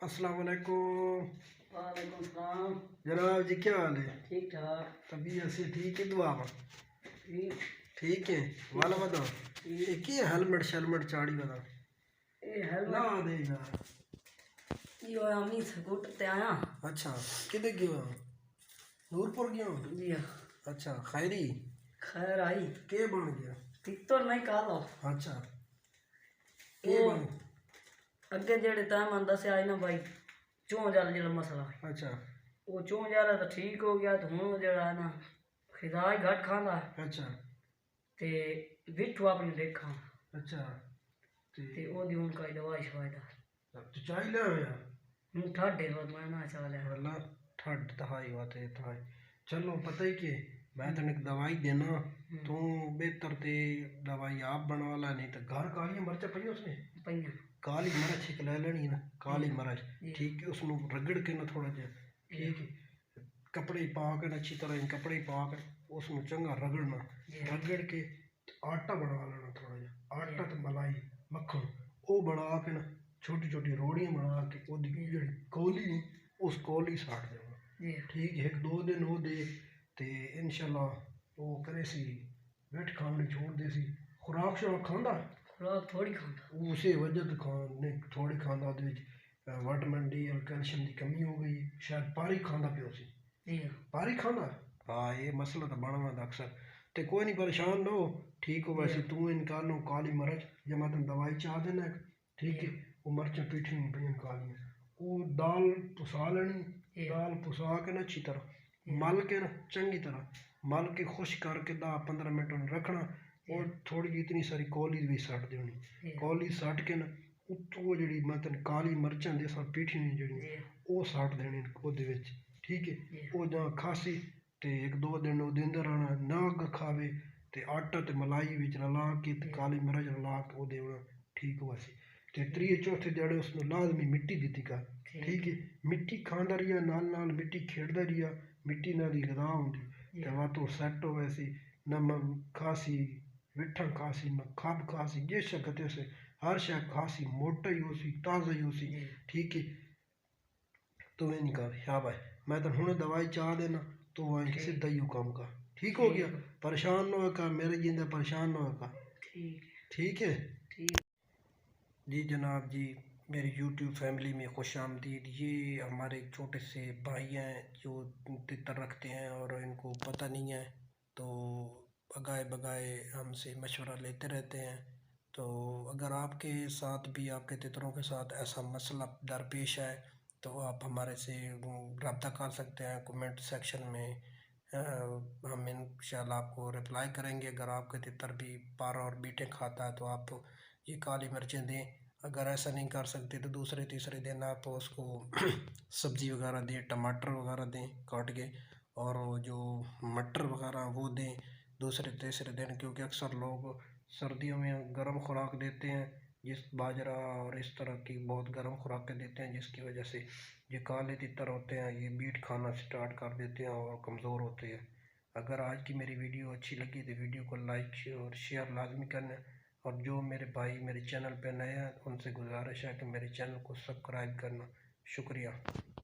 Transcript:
अस्सलाम वालेकुम। वालेकुम सलाम। जनाब जी क्या हाल है? ठीक ठाक। तबीयत से ठीक है? दुआ में ठीक ठीक है। वाला बताओ ठीक। ये की हेलमेट शेलमेट चाड़ी बताओ ये ना हेलमेट दे यार। यो अमी स्कूटर ते आया। अच्छा किधर गया हो? नूरपुर गया हो? जी हाँ। अच्छा खैरी खैर आई के बन गया? तित्तर नहीं कालो। अच्छा के वो बन? अगे जेड़े टाइम आंदा से आई ना भाई चौं जाल जेड़ा मसला अच्छा वो चौं जाला तो ठीक हो गया तो हुण जेड़ा है ना खिदाई घट खांदा अच्छा ते विठू अपनी देखा अच्छा ते ओदी हुण कोई दवाई शवाई दा तो चाय ले आओ यार। हुण ठाडे रोज मैं ना चाले वरना ठंड तहाई बात है तहाई। चलो पता ही कि मैं तेन एक दवाई देना तू बेहतर ते दवाई आप बनवा ला नहीं तो घर काली मिर्च पई उसने पईया काली मिर्च एक ले लेनी ना काली मिर्च जी। ठीक है उसਨੂੰ रगड़ के ना थोड़ा ਜਿਹਾ ठीक है कपड़े पा के ना अच्छी तरह कपड़े पा के उसਨੂੰ चंगा रगड़ना रगड़ के आटा बनवा लेना थोड़ा ਜਿਹਾ आटा तो मलाई मक्खन वो बना के ना छोटी छोटी रोड़ियां बना के ओदी ਜਿਹੜੀ ਕੋਲੀ नी उस कोली साड़ देना ठीक है। एक दो दिन वो दे ते इंशाल्लाह वो करे सी वेट खानी छोड़ दे सी खुराक शुराक खांदा खुराक थोड़ी खांदा उसे वजह तो खाने थोड़ी खांदा ਉਹਦੇ ਵਿੱਚ विटामिन डी और कैल्शियम की कमी हो गई शायद पारी खांदा पियो सी जी पारी खांदा। हाँ ये मसला तो बना हुआ अक्सर ते कोई नहीं परेशान ना हो ठीक हो वैसे तू इनकार लो काली मिर्च जब मैं तेन दवाई चाह देना ठीक है वो मिर्चां पीठी नहीं पई कालियां वो दाल पुसा लेनी दाल पुसा के ना अच्छी तरह मल के ना चंगी तरह मल के खुश करके 10-15 मिनट उन्हें रखना और थोड़ी जी इतनी सारी कौली भी सट देनी कौली सट के ना उत्तों जी मैं तेन काली मिर्चां दे सब पीठी नहीं जी वो सट देनी ओहदे विच ठीक है। वो जां खासी ते एक दो दिन वो देंदे रहना ना अगर खावे ते आटा ते मलाई विच रला के ते काली मिर्च रला के वो देना ठीक हुआ सी ते त्रीए चौथे ध्याड़े उसने लाजमी मिट्टी दी कर ठीक है। मिट्टी खांदा रिया नाल नाल मिट्टी खेड़दा रिया मिट्टी नाल ही गदा होंदी ते वा तो सैट होवे सी नमक खासी विठा खासी न खब खासी जे शकते से हर शय खासी मोटा ही हो सी ताज़ा ही हो सी ठीक है। तो इन कर शाबाश मैं तो हुणे दवाई चाह देना तो वहीं सीधा ही काम का ठीक हो गया परेशान ना होगा मेरे जिंदा परेशान ना होगा ठीक है। जी जनाब जी मेरी यूट्यूब फैमिली में खुश आमदीद। ये हमारे एक छोटे से भाई हैं जो तितर रखते हैं और इनको पता नहीं है तो बगाए बगाए हमसे मशवरा लेते रहते हैं। तो अगर आपके साथ भी आपके तितरों के साथ ऐसा मसला दरपेश है तो आप हमारे से रब्ता कर सकते हैं कमेंट सेक्शन में। हम इंशाल्लाह आपको रिप्लाई करेंगे। अगर आपके तितर भी पारा और बीटे खाता है तो आप ये काली मिर्चें दें। अगर ऐसा नहीं कर सकते तो दूसरे तीसरे दिन आप उसको सब्ज़ी वगैरह दें टमाटर वगैरह दें काट के और जो मटर वगैरह वो दें दूसरे तीसरे दिन क्योंकि अक्सर लोग सर्दियों में गर्म खुराक देते हैं जिस बाजरा और इस तरह की बहुत गर्म खुराकें देते हैं जिसकी वजह से ये काले तितर होते हैं ये मीट खाना स्टार्ट कर देते हैं और कमज़ोर होते हैं। अगर आज की मेरी वीडियो अच्छी लगी तो वीडियो को लाइक और शेयर लाजमी करना और जो मेरे भाई मेरे चैनल पे नए हैं उनसे गुजारिश है कि मेरे चैनल को सब्सक्राइब करना। शुक्रिया।